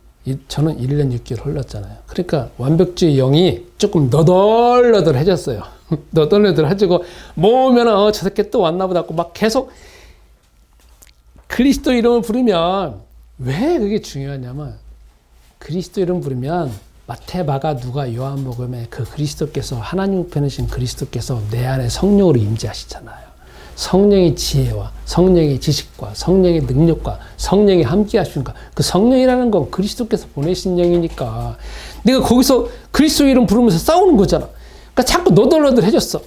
A: 저는 1년 6개월 흘렀잖아요. 그러니까 완벽주의 영이 조금 너덜너덜해졌어요. 너덜너덜해지고 모으면 저 새끼 또 왔나 보다 하고 막 계속 그리스도 이름을 부르면 왜 그게 중요하냐면 그리스도 이름 부르면 마태, 마가, 누가, 요한복음에 그 그리스도께서 하나님 우편이신 그리스도께서 내 안에 성령으로 임재하시잖아요. 성령의 지혜와 성령의 지식과 성령의 능력과 성령이 함께 하시니까 그 성령이라는 건 그리스도께서 보내신 영이니까 내가 거기서 그리스도 이름 부르면서 싸우는 거잖아. 그러니까 자꾸 너덜너덜해졌어.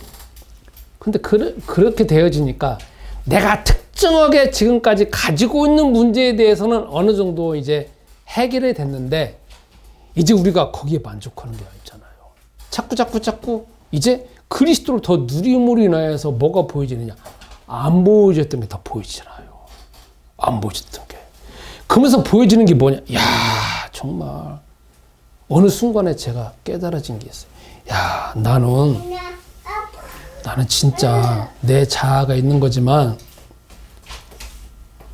A: 근데 그렇게 되어지니까 내가 특정하게 지금까지 가지고 있는 문제에 대해서는 어느 정도 이제 해결이 됐는데 이제 우리가 거기에 만족하는 게 아니잖아요. 자꾸 이제 그리스도를 더 누림으로 인하여서 뭐가 보여지느냐. 안 보여졌던 게 더 보이잖아요. 안 보여졌던 게. 그러면서 보여지는 게 뭐냐. 야 정말 어느 순간에 제가 깨달아진 게 있어요. 야 나는 진짜 내 자아가 있는 거지만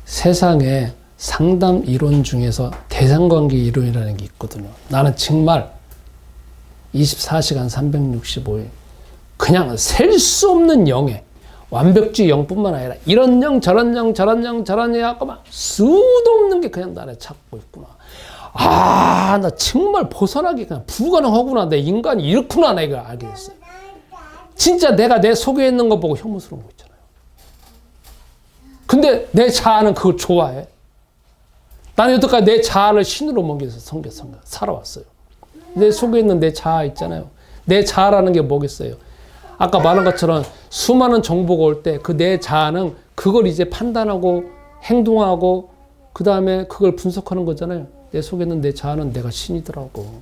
A: 세상에 상담 이론 중에서 대상관계 이론이라는 게 있거든요. 나는 정말 24시간 365일 그냥 셀 수 없는 영에 완벽주의 영뿐만 아니라 이런 영 저런 영 저런 영 저런 영 하고 막 수도 없는 게 그냥 나를 찾고 있구나. 나 정말 벗어나기 그냥 불가능하구나. 내 인간이 이렇구나. 내가 이걸 알게 됐어요. 진짜 내가 내 속에 있는 거 보고 혐오스러운 거 있잖아요. 근데 내 자아는 그걸 좋아해. 나는 여태까지 내 자아를 신으로 먹여서 살아왔어요. 내 속에 있는 내 자아 있잖아요. 내 자아라는 게 뭐겠어요? 아까 말한 것처럼 수많은 정보가 올 때 그 내 자아는 그걸 이제 판단하고 행동하고 그 다음에 그걸 분석하는 거잖아요. 내 속에 있는 내 자아는 내가 신이더라고.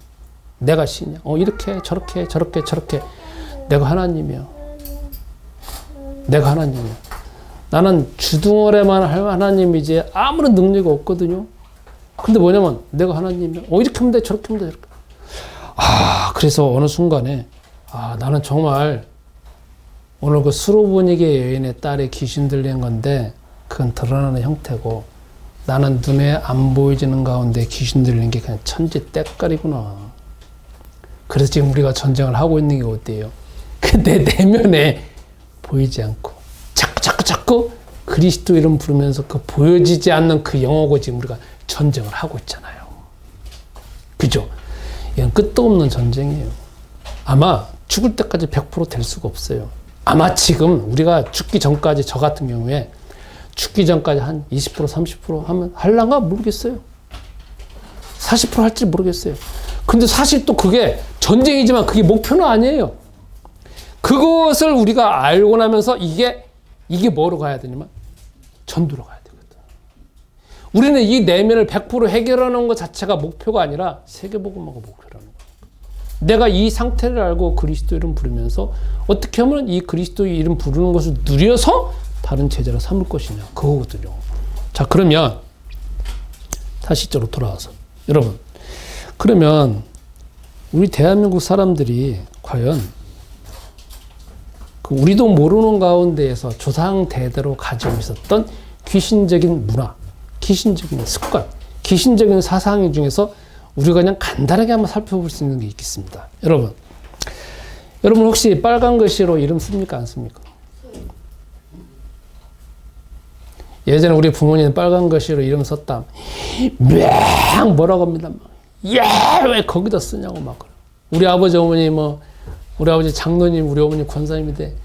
A: 내가 신이야. 이렇게 저렇게 내가 하나님이야. 내가 하나님이야. 나는 주둥아래만 하나님이지 아무런 능력이 없거든요. 근데 뭐냐면 내가 하나님이야. 이렇게 하면 돼 저렇게 하면 돼. 이렇게. 그래서 어느 순간에 나는 정말 오늘 그 수로보니게 여인의 딸의 귀신 들린 건데 그건 드러나는 형태고 나는 눈에 안 보여지는 가운데 귀신 들린 게 그냥 천지 때깔이구나. 그래서 지금 우리가 전쟁을 하고 있는 게 어때요? 내 내면에 보이지 않고 자꾸 그리스도 이름 부르면서 그 보여지지 않는 그 영하고 지금 우리가 전쟁을 하고 있잖아요. 그죠? 이건 끝도 없는 전쟁이에요. 아마 죽을 때까지 100% 될 수가 없어요. 아마 지금 우리가 죽기 전까지, 저 같은 경우에 죽기 전까지 한 20% 30% 하면 할란가 모르겠어요. 40% 할지 모르겠어요. 근데 사실 또 그게 전쟁이지만 그게 목표는 아니에요. 그것을 우리가 알고 나면서 이게 뭐로 가야 되냐면 전도로 가야 되거든. 우리는 이 내면을 100% 해결하는 것 자체가 목표가 아니라 세계복음화가 목표라는 거야. 내가 이 상태를 알고 그리스도 이름 부르면서 어떻게 하면 이 그리스도 이름 부르는 것을 누려서 다른 제자를 삼을 것이냐, 그거거든요. 자, 그러면 다시 쪽으로 돌아와서 여러분, 그러면 우리 대한민국 사람들이 과연 우리도 모르는 가운데에서 조상 대대로 가지고 있었던 귀신적인 문화, 귀신적인 습관, 귀신적인 사상 중에서 우리가 그냥 간단하게 한번 살펴볼 수 있는 게 있겠습니다. 여러분 혹시 빨간 글씨로 이름 씁니까? 안 씁니까? 예전에 우리 부모님 빨간 글씨로 이름 썼다. 막 뭐라고 합니다. 왜 거기다 쓰냐고 막. 우리 아버지, 어머니, 우리 아버지 장로님, 우리 어머니 권사님인데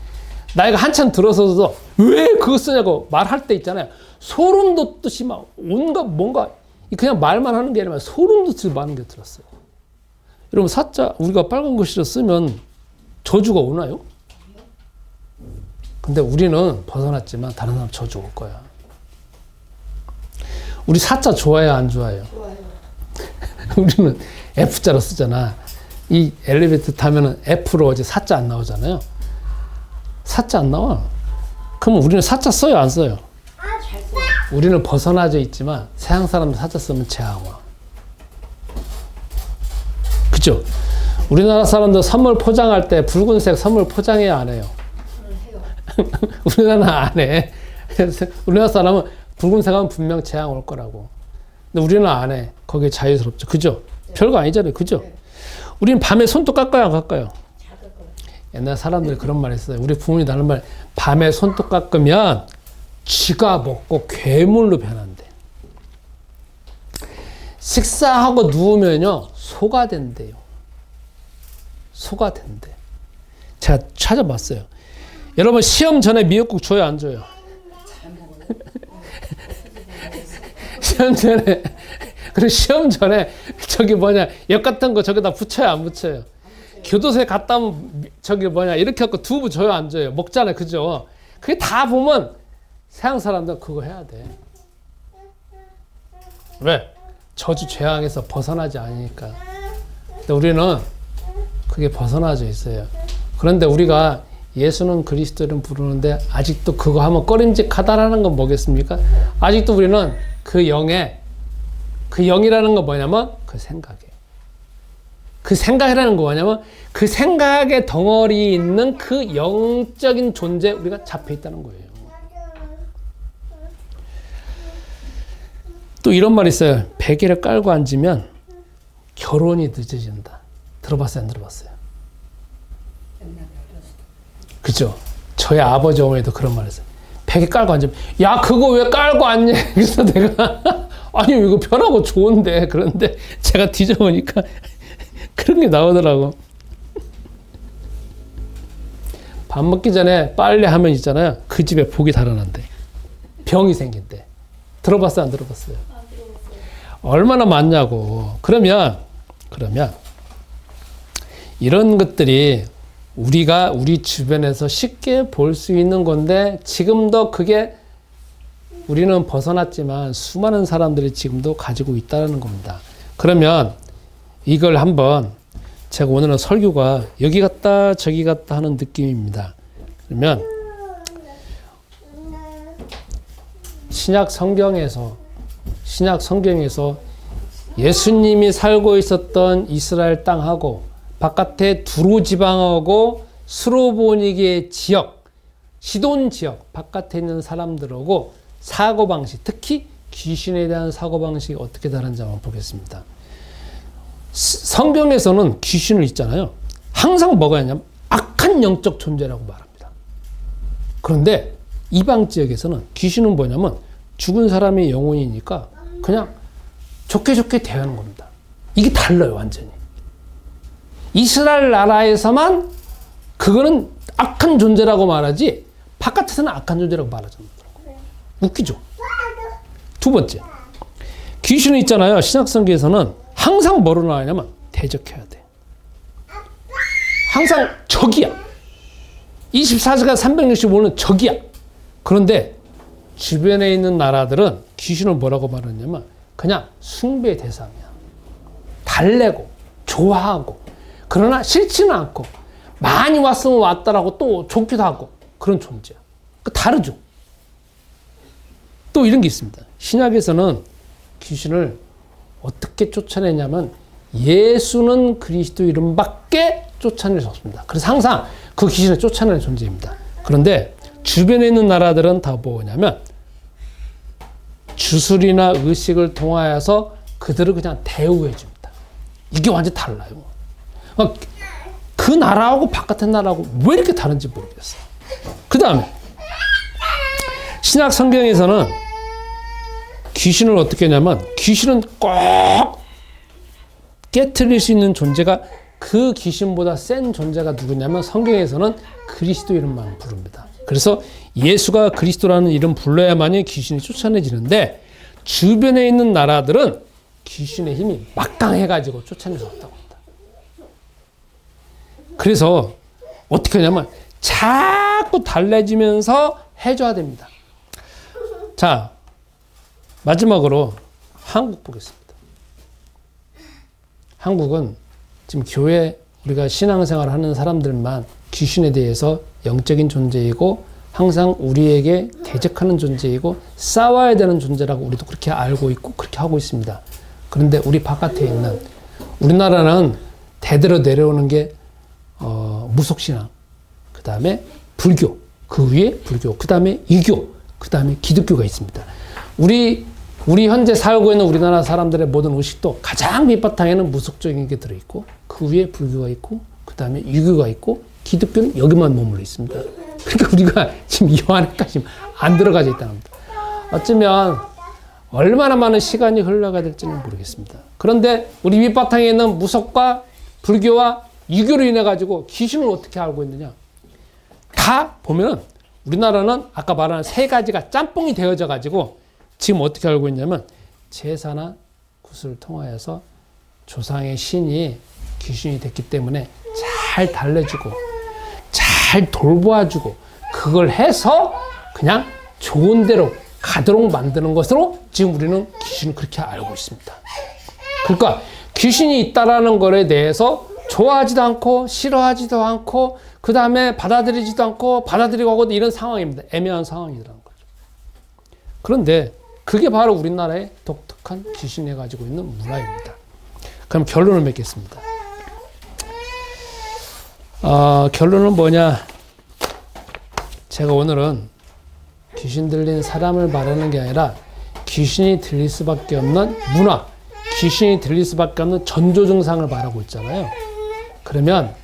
A: 나이가 한참 들어서도 왜 그거 쓰냐고 말할 때 있잖아요. 소름 돋듯이 막 온갖 뭔가 그냥 말만 하는 게 아니라 소름 돋듯이 많은 게 들었어요. 여러분, 사자 우리가 빨간 글씨로 쓰면 저주가 오나요? 근데 우리는 벗어났지만 다른 사람 저주 올 거야. 우리 사자 좋아해요, 안 좋아해요? 좋아요. 우리는 F자로 쓰잖아. 이 엘리베이터 타면은 F로 이제 사자 안 나오잖아요. 사자 안 나와. 그럼 우리는 사자 써요, 안 써요?
B: 잘 써요.
A: 우리는 벗어나져 있지만 서양 사람들 사자 쓰면 재앙 와. 그죠? 우리나라 사람들 선물 포장할 때 붉은색 선물 포장해야 안 해요?
B: 해요.
A: 우리나라는 안 해. 우리나라 사람은 붉은색 하면 분명 재앙 올 거라고. 근데 우리는 안 해. 거기에 자유스럽죠. 그죠? 네. 별거 아니잖아요. 그죠? 네. 우리는 밤에 손톱 깎아요, 안 깎아요? 옛날 사람들이 그런 말 했어요. 우리 부모님이 하는 말, 밤에 손톱 깎으면 쥐가 먹고 괴물로 변한대. 식사하고 누우면요, 소가 된대요. 소가 된대. 제가 찾아봤어요. 여러분, 시험 전에 미역국 줘요, 안 줘요? 시험 전에, 그리고 시험 전에 역 같은 거 저기다 붙여요, 안 붙여요? 교도소에 갔다 오면 이렇게 갖고 두부 줘요, 안 줘요? 먹잖아요, 그죠? 그게 다 보면 서양 사람들 그거 해야 돼. 왜? 저주 재앙에서 벗어나지 않으니까. 근데 우리는 그게 벗어나져 있어요. 그런데 우리가 예수는 그리스도를 부르는데 아직도 그거 하면 꺼림직하다라는 건 뭐겠습니까? 아직도 우리는 그 영이라는 건 뭐냐면 그 생각에. 그 생각이라는 거 뭐냐면 그 생각의 덩어리에 있는 그 영적인 존재에 우리가 잡혀 있다는 거예요. 또 이런 말이 있어요. 베개를 깔고 앉으면 결혼이 늦어진다. 들어봤어요, 안 들어봤어요? 그죠? 저희 아버지 어머니도 그런 말 했어요. 베개 깔고 앉으면, 야, 그거 왜 깔고 앉냐? 그래서 내가, 아니, 이거 편하고 좋은데. 그런데 제가 뒤져보니까 그런 게 나오더라고. 밥 먹기 전에 빨래 하면 있잖아요. 그 집에 복이 달아난대. 병이 생긴대. 들어봤어요, 안 들어봤어요? 얼마나 많냐고. 그러면 이런 것들이 우리가 우리 주변에서 쉽게 볼 수 있는 건데 지금도 그게 우리는 벗어났지만 수많은 사람들이 지금도 가지고 있다는 겁니다. 그러면 이걸 한번 제가 오늘은 설교가 여기 갔다 저기 갔다 하는 느낌입니다. 그러면 신약 성경에서 예수님이 살고 있었던 이스라엘 땅하고 바깥에 두로 지방하고 스로보니게 지역, 시돈 지역 바깥에 있는 사람들하고 사고방식, 특히 귀신에 대한 사고방식이 어떻게 다른지 한번 보겠습니다. 성경에서는 귀신을 있잖아요. 항상 뭐가 있냐면 악한 영적 존재라고 말합니다. 그런데 이방 지역에서는 귀신은 뭐냐면 죽은 사람의 영혼이니까 그냥 좋게 대하는 겁니다. 이게 달라요, 완전히. 이스라엘 나라에서만 그거는 악한 존재라고 말하지 바깥에서는 악한 존재라고 말하지 않더라고요. 웃기죠? 두 번째, 귀신은 있잖아요. 신약성경에서는 항상 뭐로 나오냐면 대적해야 돼. 항상 적이야. 24시간 365는 적이야. 그런데 주변에 있는 나라들은 귀신을 뭐라고 말하냐면 그냥 숭배의 대상이야. 달래고 좋아하고 그러나 싫지는 않고 많이 왔으면 왔다라고 또 좋기도 하고 그런 존재야. 다르죠. 또 이런 게 있습니다. 신약에서는 귀신을 어떻게 쫓아내냐면 예수는 그리스도 이름밖에 쫓아낼 수 없습니다. 그래서 항상 그 귀신을 쫓아내는 존재입니다. 그런데 주변에 있는 나라들은 다 뭐냐면 주술이나 의식을 통하여서 그들을 그냥 대우해 줍니다. 이게 완전히 달라요. 그 나라하고 바깥의 나라하고 왜 이렇게 다른지 모르겠어요. 그 다음에 신약 성경에서는 귀신을 어떻게 하냐면 귀신은 꼭 깨트릴 수 있는 존재가 그 귀신보다 센 존재가 누구냐면 성경에서는 그리스도 이름만 부릅니다. 그래서 예수가 그리스도라는 이름 불러야만이 귀신이 쫓아내지는데 주변에 있는 나라들은 귀신의 힘이 막강해가지고 쫓아낼 수 없다고 합니다. 그래서 어떻게 하냐면 자꾸 달래지면서 해줘야 됩니다. 자, 마지막으로 한국 보겠습니다. 한국은 지금 교회 우리가 신앙생활을 하는 사람들만 귀신에 대해서 영적인 존재이고 항상 우리에게 대적하는 존재이고 싸워야 되는 존재라고 우리도 그렇게 알고 있고 그렇게 하고 있습니다. 그런데 우리 바깥에 있는 우리나라는 대대로 내려오는 게 무속신앙, 그 다음에 불교, 그 위에 불교, 그 다음에 이교, 그 다음에 기독교가 있습니다. 우리 현재 살고 있는 우리나라 사람들의 모든 의식도 가장 밑바탕에는 무속적인 게 들어있고 그 위에 불교가 있고 그 다음에 유교가 있고 기독교는 여기만 머물러 있습니다. 그러니까 우리가 지금 이 안에까지 안 들어가져 있다는 겁니다. 어쩌면 얼마나 많은 시간이 흘러가야 될지는 모르겠습니다. 그런데 우리 밑바탕에 있는 무속과 불교와 유교로 인해 가지고 귀신을 어떻게 알고 있느냐? 다 보면은 우리나라는 아까 말한 세 가지가 짬뽕이 되어져 가지고 지금 어떻게 알고 있냐면 제사나 구슬을 통하여서 조상의 신이 귀신이 됐기 때문에 잘 달래주고 잘 돌보아주고 그걸 해서 그냥 좋은 대로 가도록 만드는 것으로 지금 우리는 귀신을 그렇게 알고 있습니다. 그러니까 귀신이 있다라는 것에 대해서 좋아하지도 않고 싫어하지도 않고 그 다음에 받아들이지도 않고 받아들이고 하고 이런 상황입니다. 애매한 상황이라는 거죠. 그런데 그게 바로 우리나라의 독특한 귀신이 가지고 있는 문화입니다. 그럼 결론을 맺겠습니다. 결론은 뭐냐? 제가 오늘은 귀신 들린 사람을 말하는 게 아니라 귀신이 들릴 수밖에 없는 문화, 귀신이 들릴 수밖에 없는 전조 증상을 말하고 있잖아요. 그러면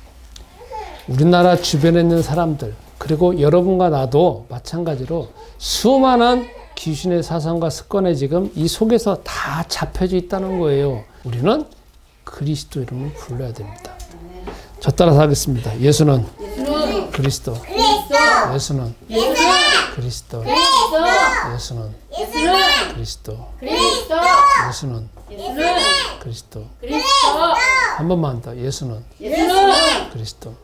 A: 우리나라 주변에 있는 사람들 그리고 여러분과 나도 마찬가지로 수많은 귀신의 사상과 습관에 지금 이 속에서 다 잡혀져 있다는 거예요. 우리는 그리스도 이름을 불러야 됩니다. 저 따라서 하겠습니다. 예수는 그리스도. 예수는 그리스도. 예수는 그리스도. 예수는 그리스도. 한 번만 더. 예수는 그리스도.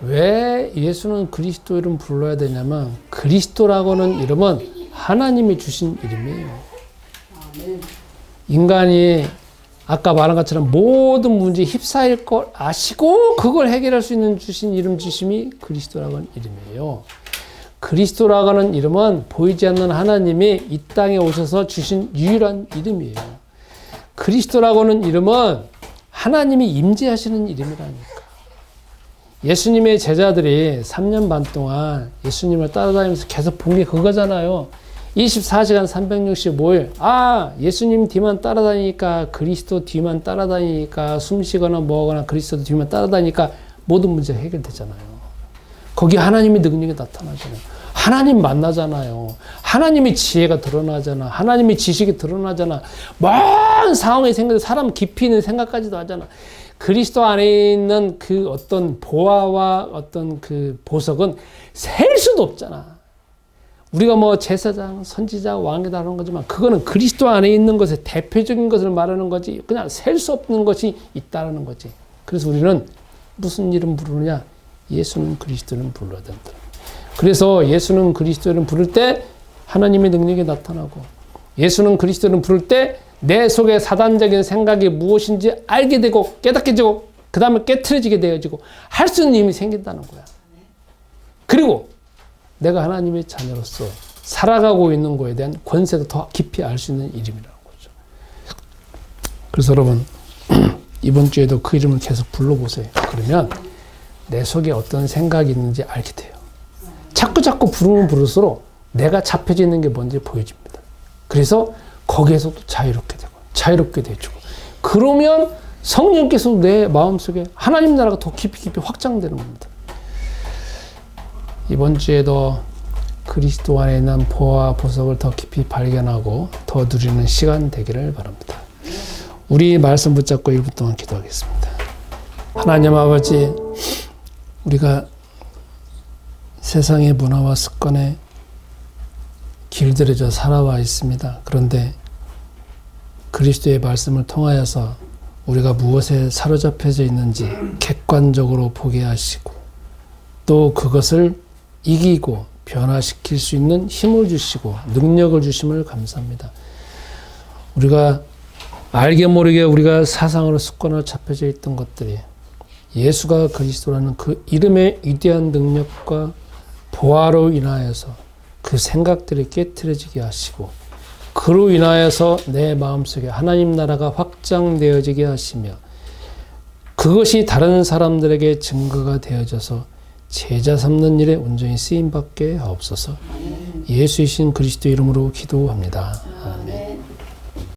A: 왜 예수는 그리스도 이름 불러야 되냐면 그리스도라고는 이름은 하나님이 주신 이름이에요. 인간이 아까 말한 것처럼 모든 문제에 휩싸일 걸 아시고 그걸 해결할 수 있는 주신 이름 주심이 그리스도라는 이름이에요. 그리스도라는 이름은 보이지 않는 하나님이 이 땅에 오셔서 주신 유일한 이름이에요. 그리스도라고는 이름은 하나님이 임재하시는 이름이라니까. 예수님의 제자들이 3년 반 동안 예수님을 따라다니면서 계속 본 게 그거잖아요. 24시간 365일 예수님 뒤만 따라다니니까 그리스도 뒤만 따라다니니까 숨쉬거나 뭐하거나 그리스도 뒤만 따라다니니까 모든 문제가 해결되잖아요. 거기 하나님의 능력이 나타나잖아요. 하나님 만나잖아요. 하나님의 지혜가 드러나잖아. 하나님의 지식이 드러나잖아. 먼 상황이 생겨서 사람 깊이 있는 생각까지도 하잖아. 그리스도 안에 있는 그 어떤 보화와 어떤 그 보석은 셀 수도 없잖아. 우리가 뭐 제사장, 선지자, 왕이다 하는 거지만 그거는 그리스도 안에 있는 것의 대표적인 것을 말하는 거지 그냥 셀 수 없는 것이 있다는 거지. 그래서 우리는 무슨 이름 부르느냐? 예수는 그리스도는 불러야 된다. 그래서 예수는 그리스도를 부를 때 하나님의 능력이 나타나고 예수는 그리스도를 부를 때 내 속에 사단적인 생각이 무엇인지 알게 되고 깨닫게 되고 그 다음에 깨트려지게 되어지고 할 수 있는 힘이 생긴다는 거야. 그리고 내가 하나님의 자녀로서 살아가고 있는 거에 대한 권세도 더 깊이 알 수 있는 이름이라는 거죠. 그래서 여러분 이번 주에도 그 이름을 계속 불러보세요. 그러면 내 속에 어떤 생각이 있는지 알게 돼요. 자꾸 부르면 부를수록 내가 잡혀져 있는 게 뭔지 보여집니다. 그래서 거기에서도 자유롭게 되주고 그러면 성령께서 내 마음속에 하나님 나라가 더 깊이 확장되는 겁니다. 이번 주에도 그리스도 안에 있는 보화 보석을 더 깊이 발견하고 더 누리는 시간 되기를 바랍니다. 우리 말씀 붙잡고 1분 동안 기도하겠습니다. 하나님 아버지, 우리가 세상의 문화와 습관에 길들여져 살아와 있습니다. 그런데 그리스도의 말씀을 통하여서 우리가 무엇에 사로잡혀져 있는지 객관적으로 보게 하시고 또 그것을 이기고 변화시킬 수 있는 힘을 주시고 능력을 주심을 감사합니다. 우리가 알게 모르게 우리가 사상으로 습관으로 잡혀져 있던 것들이 예수가 그리스도라는 그 이름의 위대한 능력과 보화로 인하여서 그 생각들이 깨트려지게 하시고 그로 인하여서 내 마음속에 하나님 나라가 확장되어지게 하시며 그것이 다른 사람들에게 증거가 되어져서 제자 삼는 일에 온전히 쓰임받게 하옵소서. 예수이신 그리스도 이름으로 기도합니다.